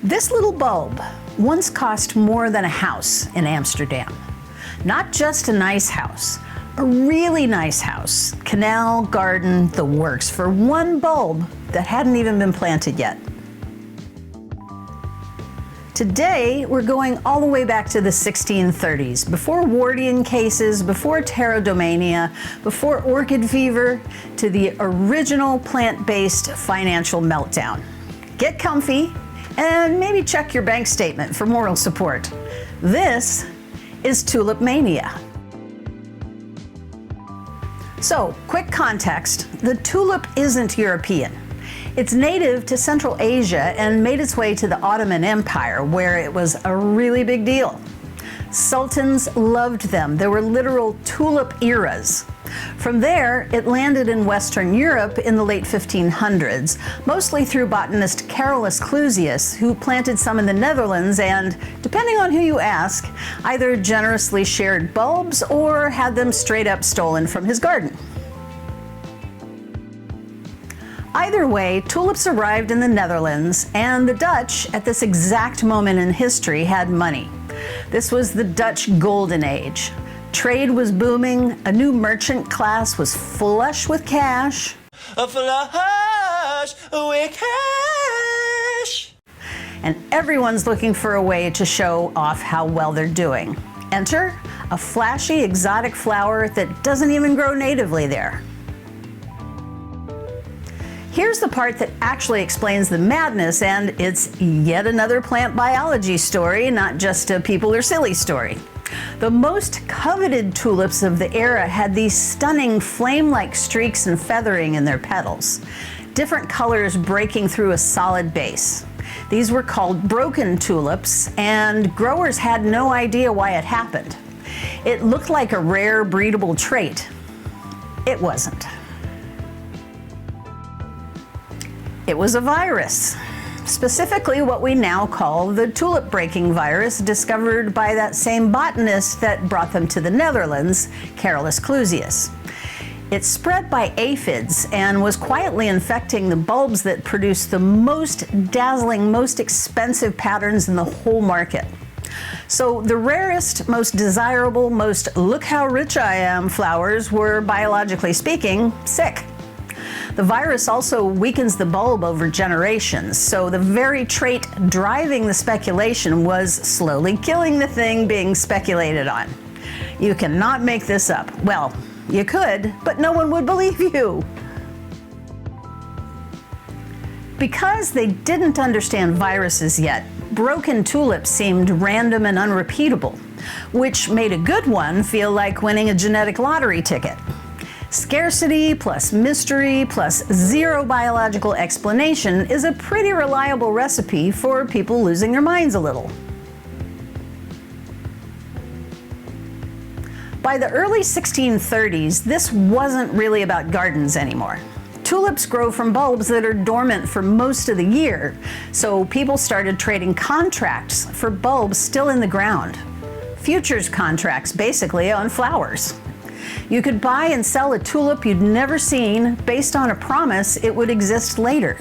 This little bulb once cost more than a house in Amsterdam. Not just a nice house, a really nice house. Canal, garden, the works for one bulb that hadn't even been planted yet. Today, we're going all the way back to the 1630s, before wardian cases, before pteridomania, before orchid fever, to the original plant-based financial meltdown. Get comfy and maybe check your bank statement for moral support. This is tulip mania. So, quick context, the tulip isn't European. It's native to Central Asia and made its way to the Ottoman Empire, where it was a really big deal. Sultans loved them. There were literal tulip eras. From there, it landed in Western Europe in the late 1500s, mostly through botanist Carolus Clusius, who planted some in the Netherlands and, depending on who you ask, either generously shared bulbs or had them straight up stolen from his garden. Either way, tulips arrived in the Netherlands, and the Dutch, at this exact moment in history, had money. This was the Dutch Golden Age. Trade was booming, a new merchant class was flush with cash. Flush with cash. And everyone's looking for a way to show off how well they're doing. Enter a flashy, exotic flower that doesn't even grow natively there. Here's the part that actually explains the madness, and it's yet another plant biology story, not just a people are silly story. The most coveted tulips of the era had these stunning flame-like streaks and feathering in their petals, different colors breaking through a solid base. These were called broken tulips, and growers had no idea why it happened. It looked like a rare breedable trait. It wasn't. It was a virus, specifically what we now call the tulip-breaking virus, discovered by that same botanist that brought them to the Netherlands, Carolus Clusius. It spread by aphids and was quietly infecting the bulbs that produced the most dazzling, most expensive patterns in the whole market. So the rarest, most desirable, most look how rich I am flowers were, biologically speaking, sick. The virus also weakens the bulb over generations, so the very trait driving the speculation was slowly killing the thing being speculated on. You cannot make this up. Well, you could, but no one would believe you. Because they didn't understand viruses yet, broken tulips seemed random and unrepeatable, which made a good one feel like winning a genetic lottery ticket. Scarcity plus mystery plus zero biological explanation is a pretty reliable recipe for people losing their minds a little. By the early 1630s, this wasn't really about gardens anymore. Tulips grow from bulbs that are dormant for most of the year, so people started trading contracts for bulbs still in the ground. Futures contracts, basically, on flowers. You could buy and sell a tulip you'd never seen based on a promise it would exist later.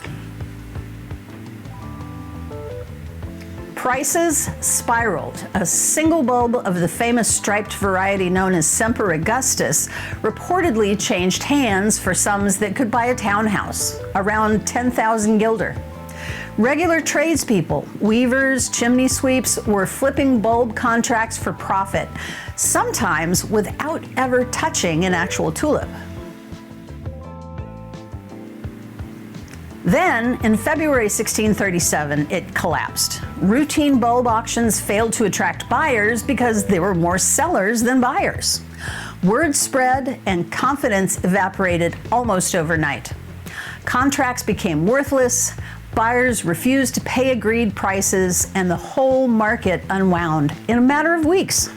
Prices spiraled. A single bulb of the famous striped variety known as Semper Augustus reportedly changed hands for sums that could buy a townhouse, around 10,000 guilder. Regular tradespeople, weavers, chimney sweeps, were flipping bulb contracts for profit, sometimes without ever touching an actual tulip. Then, in February 1637, it collapsed. Routine bulb auctions failed to attract buyers because there were more sellers than buyers. Word spread and confidence evaporated almost overnight. Contracts became worthless, buyers refused to pay agreed prices, and the whole market unwound in a matter of weeks.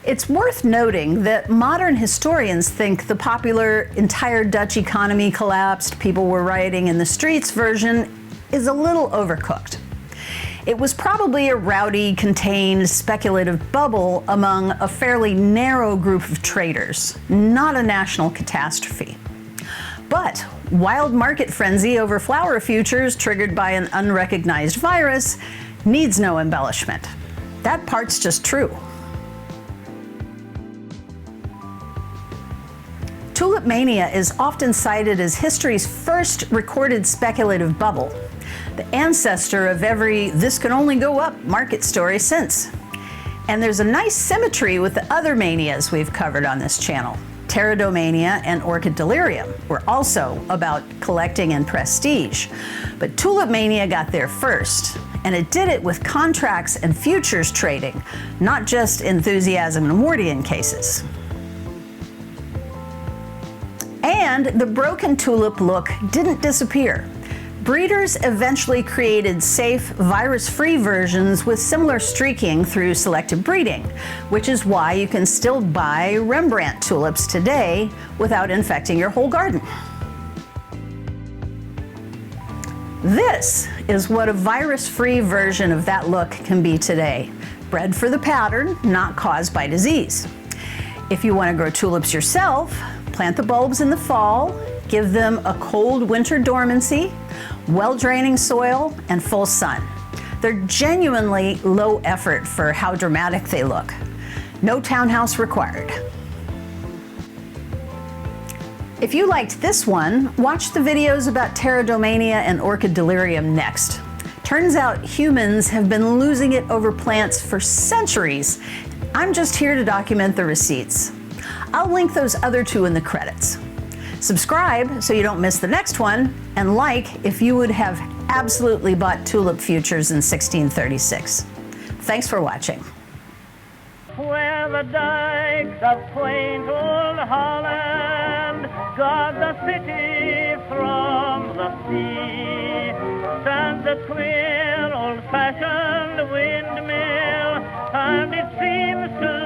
It's worth noting that modern historians think the popular entire Dutch economy collapsed, people were rioting in the streets version is a little overcooked. It was probably a rowdy, contained, speculative bubble among a fairly narrow group of traders, not a national catastrophe. But wild market frenzy over flower futures triggered by an unrecognized virus needs no embellishment. That part's just true. Tulip mania is often cited as history's first recorded speculative bubble, the ancestor of every "this can only go up" market story since. And there's a nice symmetry with the other manias we've covered on this channel. Pteridomania and orchidelirium were also about collecting and prestige. But tulip mania got there first, and it did it with contracts and futures trading, not just enthusiasm and wardian cases. And the broken tulip look didn't disappear. Breeders eventually created safe, virus-free versions with similar streaking through selective breeding, which is why you can still buy Rembrandt tulips today without infecting your whole garden. This is what a virus-free version of that look can be today, bred for the pattern, not caused by disease. If you want to grow tulips yourself, plant the bulbs in the fall, give them a cold winter dormancy, well-draining soil, and full sun. They're genuinely low effort for how dramatic they look. No townhouse required. If you liked this one, watch the videos about pteridomania and orchidelirium next. Turns out humans have been losing it over plants for centuries. I'm just here to document the receipts. I'll link those other two in the credits. Subscribe so you don't miss the next one, and like if you would have absolutely bought tulip futures in 1636. Thanks for watching. Where the dikes of quaint old Holland guard the city from the sea, stands a queer old-fashioned windmill, and it seems to